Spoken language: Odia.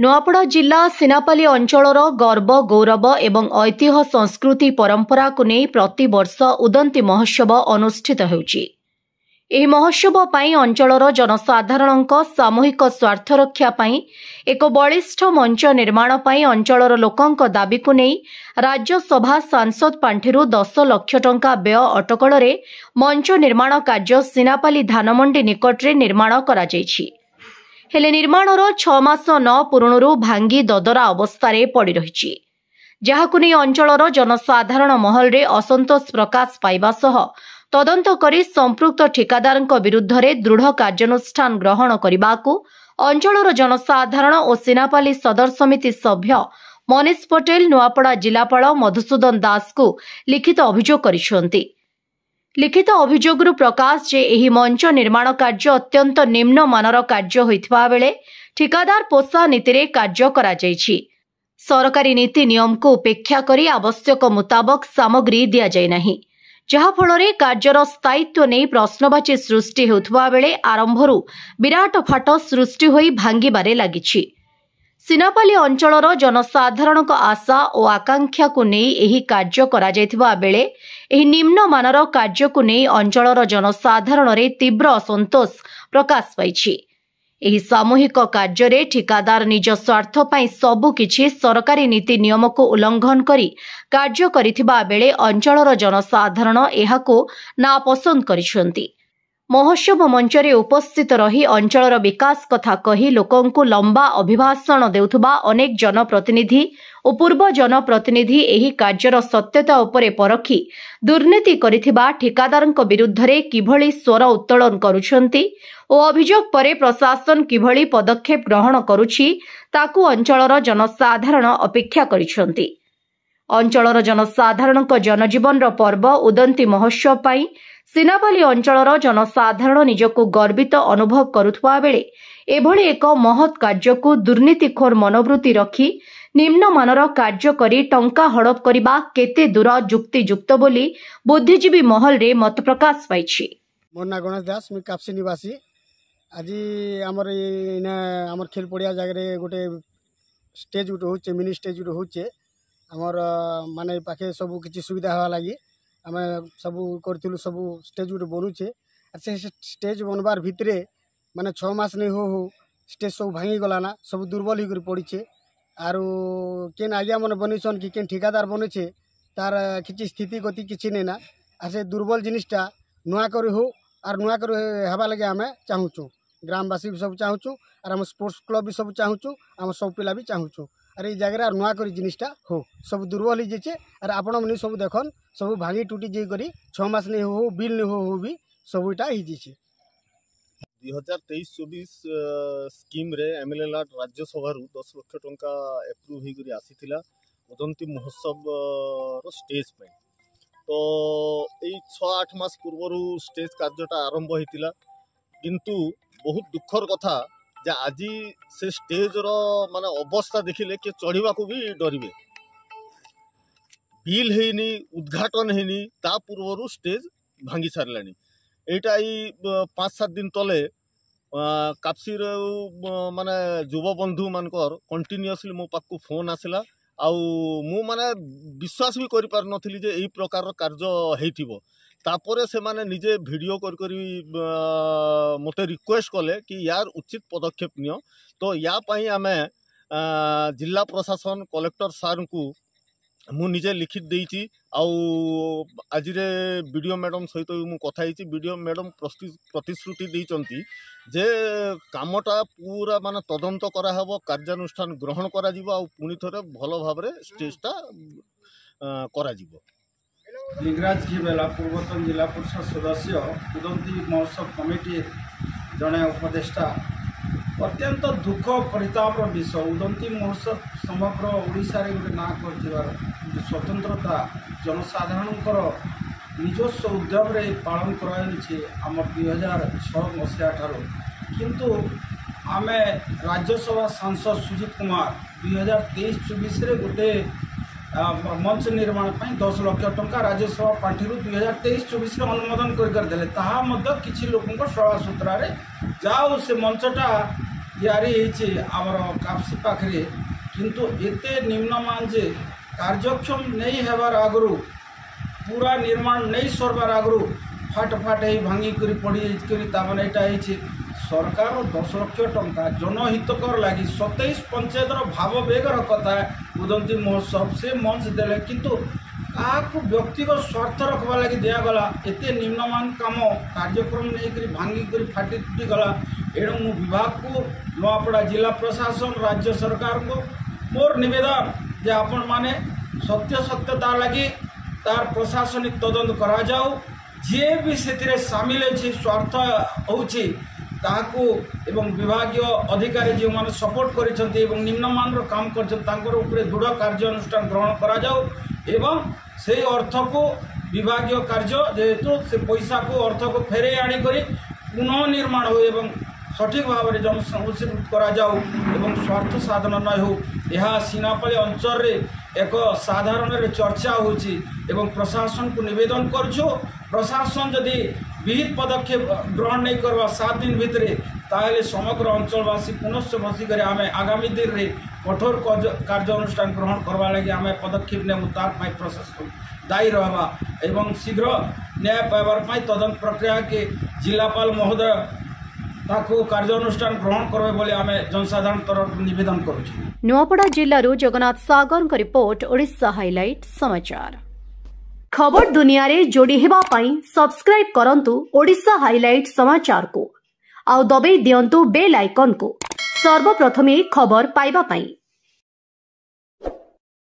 ନୂଆପଡ଼ା ଜିଲ୍ଲା ସିନାପାଲି ଅଞ୍ଚଳର ଗର୍ବ ଗୌରବ ଏବଂ ଐତିହ୍ୟ ସଂସ୍କୃତି ପରମ୍ପରାକୁ ନେଇ ପ୍ରତିବର୍ଷ ଉଦନ୍ତୀ ମହୋତ୍ସବ ଅନୁଷ୍ଠିତ ହେଉଛି। ଏହି ମହୋତ୍ସବ ପାଇଁ ଅଞ୍ଚଳର ଜନସାଧାରଣଙ୍କ ସାମୂହିକ ସ୍ୱାର୍ଥରକ୍ଷା ପାଇଁ ଏକ ବଳିଷ୍ଠ ମଞ୍ଚ ନିର୍ମାଣ ପାଇଁ ଅଞ୍ଚଳର ଲୋକଙ୍କ ଦାବିକୁ ନେଇ ରାଜ୍ୟସଭା ସାଂସଦ ପାଣ୍ଠିରୁ 10 ଲକ୍ଷ ଟଙ୍କା ବ୍ୟୟ ଅଟକଳରେ ମଞ୍ଚ ନିର୍ମାଣ କାର୍ଯ୍ୟ ସିନାପାଲି ଧାନମଣ୍ଡି ନିକଟରେ ନିର୍ମାଣ କରାଯାଇଛି। ହେଲେ ନିର୍ମାଣର 6 ମାସ ନ ପୂର୍ବରୁ ଭାଙ୍ଗି ଦଦରା ଅବସ୍ଥାରେ ପଡ଼ି ରହିଛି, ଯାହାକୁ ନେଇ ଅଞ୍ଚଳର ଜନସାଧାରଣ ମହଲରେ ଅସନ୍ତୋଷ ପ୍ରକାଶ ପାଇବା ସହ ତଦନ୍ତ କରି ସମ୍ପୃକ୍ତ ଠିକାଦାରଙ୍କ ବିରୁଦ୍ଧରେ ଦୃଢ଼ କାର୍ଯ୍ୟାନୁଷ୍ଠାନ ଗ୍ରହଣ କରିବାକୁ ଅଞ୍ଚଳର ଜନସାଧାରଣ ଓ ସିନାପାଲି ସଦର ସମିତି ସଭ୍ୟ ମନୀଷ ପଟେଲ ନୂଆପଡ଼ା ଜିଲ୍ଲାପାଳ ମଧୁସୂଦନ ଦାସଙ୍କୁ ଲିଖିତ ଅଭିଯୋଗ କରିଛନ୍ତି। ଲିଖିତ ଅଭିଯୋଗରୁ ପ୍ରକାଶ ଯେ ଏହି ମଞ୍ଚ ନିର୍ମାଣ କାର୍ଯ୍ୟ ଅତ୍ୟନ୍ତ ନିମ୍ନମାନର କାର୍ଯ୍ୟ ହୋଇଥିବା ବେଳେ ଠିକାଦାର ପୋଷା ନୀତିରେ କାର୍ଯ୍ୟ କରାଯାଇଛି। ସରକାରୀ ନୀତି ନିୟମକୁ ଉପେକ୍ଷା କରି ଆବଶ୍ୟକ ମୁତାବକ ସାମଗ୍ରୀ ଦିଆଯାଇ ନାହିଁ, ଯାହାଫଳରେ କାର୍ଯ୍ୟର ସ୍ଥାୟିତ୍ୱ ନେଇ ପ୍ରଶ୍ନବାଚୀ ସୃଷ୍ଟି ହେଉଥିବା ବେଳେ ଆରମ୍ଭରୁ ବିରାଟ ଫାଟ ସୃଷ୍ଟି ହୋଇ ଭାଙ୍ଗିବାରେ ଲାଗିଛି। ସିନାପାଲି ଅଞ୍ଚଳର ଜନସାଧାରଣଙ୍କ ଆଶା ଓ ଆକାଂକ୍ଷାକୁ ନେଇ ଏହି କାର୍ଯ୍ୟ କରାଯାଇଥିବା ବେଳେ ଏହି ନିମ୍ନମାନର କାର୍ଯ୍ୟକୁ ନେଇ ଅଞ୍ଚଳର ଜନସାଧାରଣରେ ତୀବ୍ର ଅସନ୍ତୋଷ ପ୍ରକାଶ ପାଇଛି। ଏହି ସାମୂହିକ କାର୍ଯ୍ୟରେ ଠିକାଦାର ନିଜ ସ୍ୱାର୍ଥ ପାଇଁ ସବୁକିଛି ସରକାରୀ ନୀତି ନିୟମକୁ ଉଲ୍ଲଂଘନ କରି କାର୍ଯ୍ୟ କରିଥିବା ବେଳେ ଅଞ୍ଚଳର ଜନସାଧାରଣ ଏହାକୁ ନାପସନ୍ଦ କରିଛନ୍ତି। ମହୋତ୍ସବ ମଞ୍ଚରେ ଉପସ୍ଥିତ ରହି ଅଞ୍ଚଳର ବିକାଶ କଥା କହି ଲୋକଙ୍କୁ ଲମ୍ବା ଅଭିଭାଷଣ ଦେଉଥିବା ଅନେକ ଜନପ୍ରତିନିଧି ଓ ପୂର୍ବ ଜନପ୍ରତିନିଧି ଏହି କାର୍ଯ୍ୟର ସତ୍ୟତା ଉପରେ ପରଖି ଦୁର୍ନୀତି କରିଥିବା ଠିକାଦାରଙ୍କ ବିରୁଦ୍ଧରେ କିଭଳି ସ୍ୱର ଉତ୍ତୋଳନ କରୁଛନ୍ତି ଓ ଅଭିଯୋଗ ପରେ ପ୍ରଶାସନ କିଭଳି ପଦକ୍ଷେପ ଗ୍ରହଣ କରୁଛି ତାକୁ ଅଞ୍ଚଳର ଜନସାଧାରଣ ଅପେକ୍ଷା କରିଛନ୍ତି। ଅଞ୍ଚଳର ଜନସାଧାରଣଙ୍କ ଜନଜୀବନର ପର୍ବ ଉଦନ୍ତୀ ମହୋତ୍ସବ ପାଇଁ ସିନାପାଲି ଅଞ୍ଚଳର ଜନସାଧାରଣ ନିଜକୁ ଗର୍ବିତ ଅନୁଭବ କରୁଥିବା ବେଳେ ଏଭଳି ଏକ ମହତ୍ କାର୍ଯ୍ୟକୁ ଦୁର୍ନୀତିଖୋର ମନୋବୃତ୍ତି ରଖି ନିମ୍ନମାନର କାର୍ଯ୍ୟ କରି ଟଙ୍କା ହଡପ କରିବା କେତେ ଦୂର ଯୁକ୍ତିଯୁକ୍ତ ବୋଲି ବୁଦ୍ଧିଜୀବୀ ମହଲରେ ମତ ପ୍ରକାଶ ପାଇଛି। ମୋ ନାଁ ଗଣେଶ ଦାସ, ମୁଁ କାପସି ନିବାସୀ। ଆଜି ଆମର ଖେଳ ପଡ଼ିଆ ଜାଗାରେ ଗୋଟେ ଷ୍ଟେଜ୍ ଗୋଟେ ହଉଛେ, ମିନି ଷ୍ଟେଜ୍ ଗୋଟେ ହଉଛେ। ଆମର ମାନେ ପାଖେ ସବୁ କିଛି ସୁବିଧା ହେବା ଲାଗି ଆମେ ସବୁ କରିଥିଲୁ, ସବୁ ଷ୍ଟେଜ୍ ଗୋଟେ ବନୁଛେ। ଆର୍ ସେ ଷ୍ଟେଜ୍ ବନବାର ଭିତରେ ମାନେ 6 ମାସ नहीं हो ଷ୍ଟେଜ୍ ସବୁ ଭାଙ୍ଗି ଗଲାନା, ସବୁ ଦୁର୍ବଳ ହେଇକରି ପଡ଼ିଛେ। ଆରୁ କେନ୍ ଆଜ୍ଞା ମାନେ ବନେଇଛନ୍ କି କେନ୍ ଠିକାଦାର ବନେଇଛେ ତାର କିଛି ସ୍ଥିତି ଗତି କିଛି ନେଇ ନା। ଆର୍ ସେ ଦୁର୍ବଳ ଜିନିଷଟା ନୂଆ କରି ହଉ ଆର୍ ନୂଆ କରି ହେବା ଲାଗି ଆମେ ଚାହୁଁଛୁ। ଗ୍ରାମବାସୀ ବି ସବୁ ଚାହୁଁଛୁ, ଆର୍ ଆମ ସ୍ପୋର୍ଟସ୍ କ୍ଲବ୍ ବି ସବୁ ଚାହୁଁଛୁ, ଆମ ସବୁ ପିଲା ବି ଚାହୁଁଛୁ। ଆର୍ ଏଇ ଜାଗାରେ ଆର୍ ନୂଆ କରି ଜିନିଷଟା ହଉ, ସବୁ ଦୁର୍ବଳ ହେଇଯାଇଛେ। ଆର୍ ଆପଣମାନେ ସବୁ ଦେଖନ୍ ସବୁ ଭାଙ୍ଗି ଟୁଟି ଯାଇକରି 6 ମାସ नहीं हो ବିଲ୍ नहीं हो ବି ସବୁଟା ହେଇଯାଇଛେ। 2023-24 स्कीम रे एमएलए राज्यसभा 10 लाख टंका एप्रूव होकर आसीथिला उदंती महोत्सव रो स्टेज पे। तो यही 6-8 मास पूर्व स्टेज कार्यटा आरंभ होता, किंतु बहुत दुखर कथा जे आज से स्टेज रो माने अवस्था देखिले कि चढ़ा को भी डरबे। बिल हैनी, उद्घाटन हैनी, ता पूर्व स्टेज भांगी सारलानी। एटा 5-7 दिन तले कापसी माने युव बंधु मानकर कंटिन्यूअसली मो पाखु फोन आसला। आउ मु माने विश्वास भी करि पार नथिली जे एई प्रकार कार्य हेतिबो। तापरे से माने निजे वीडियो कर मते रिक्वेस्ट कले कि यार उचित पदक्षेप नियो। तो या पई आमे जिला प्रशासन कलेक्टर सार को मु निजे लिखित देइची। आउ आज वीडियो मैडम सहित मु कथा ହେଇची। वीडियो मैडम प्रतिश्रुति देइचंती जे कामटा पूरा माने तदंत करा हबो, कार्यानुष्ठान ग्रहण करा जिवो, आउ पुनी थरे भलो भाबरे स्टेजटा करा जिवो। लिंगराज घीबेला पूर्वतन जिला परिषद सदस्य, उदंती महोत्सव कमिटी जड़े उपदेष्टा। अत्यंत दुख परिताप विषय उदंती महोत्सव समग्र ओडिशा रे गोटे ना कर स्वतंत्रता जनसाधारणकर निजस्व उद्यम रे पालन कराई आम 2006 मसीहा ठार। किंतु आमे राज्यसभा सांसद सुजीत कुमार 2023-24 रे गोटे मंच निर्माण 10 लाख टंका राज्यसभा पार्टी 2023-24 अनुमोदन कर किसी लोक सला सूत्रा जाओ से मंचटा यारी आमर कापसी पाखे किंतु एते निम्नमान जे कार्यक्षम नहीं हेबार आगु पूरा निर्माण नहीं सरबार आगु फाट फाट भांगी कर पड़ी ताମାନେ ଏଇଟା ହେଇଛି सरकार 10 लाख टंका जनहितकर लगी 27 पंचायतर भाव बेगर कथा उदंती महोत्सव से मंच देले किंतु क्या व्यक्तिगत स्वार्थ रखवा लगी दिगला एत निम्नमान कम कार्यक्रम नहीं भांगी कर फाटी तुटी गला एणु मु विभाग को नुआपड़ा जिला प्रशासन राज्य सरकार को मोर निवेदन जे आपण माने सत्य सत्यता लगी तार प्रशासनिक तदंत करा जाऊ जे भी से सामिल है स्वार्थ होची ताकू एवं विभागीय अधिकारी जो माने सपोर्ट करिसंती एवं निम्नमान काम कर दृढ़ कार्यानुष्ठान ग्रहण करा जाऊ एवं से अर्थ को विभागीय कार्य जेहेतु से पैसा को अर्थ को फेरे आनिक पुनः निर्माण हो एवं सठिक भाव में जनसंघ करा जाऊ एवं स्वार्थ साधन न हो यह सीनापाली अंचल एक साधारण चर्चा होची एवं प्रशासन को निवेदन करछु प्रशासन जदि विहित पदक्षेप ग्रहण नहीं करवा 7 दिन भितर ताहले समग्र अंचलवासी पुनश्च बसिक आम आगामी दिन में कठोर कार्यानुष्ठान ग्रहण करवा लगी आम पदक्षेप ने तार प्रशासन दायी रहा एवं शीघ्र न्याय पाइबार तदंत प्रक्रिया के जिलापाल महोदय ताकू कार्यानुष्ठान ग्रहण करबे बोले आम जनसाधारण तरफ निवेदन करूँ। नुआपड़ा जिल्लारू जगन्नाथ सागर का रिपोर्ट ओडिशा हाइलाइट समाचार खबर दुनिया रे जोड़ी हेबा पाई सब्सक्राइब करंतु ओडिशा हाइलाइट समाचार को आउ दबे दियंतु बेल आइकन को सर्वप्रथमे खबर पाइबा पाई।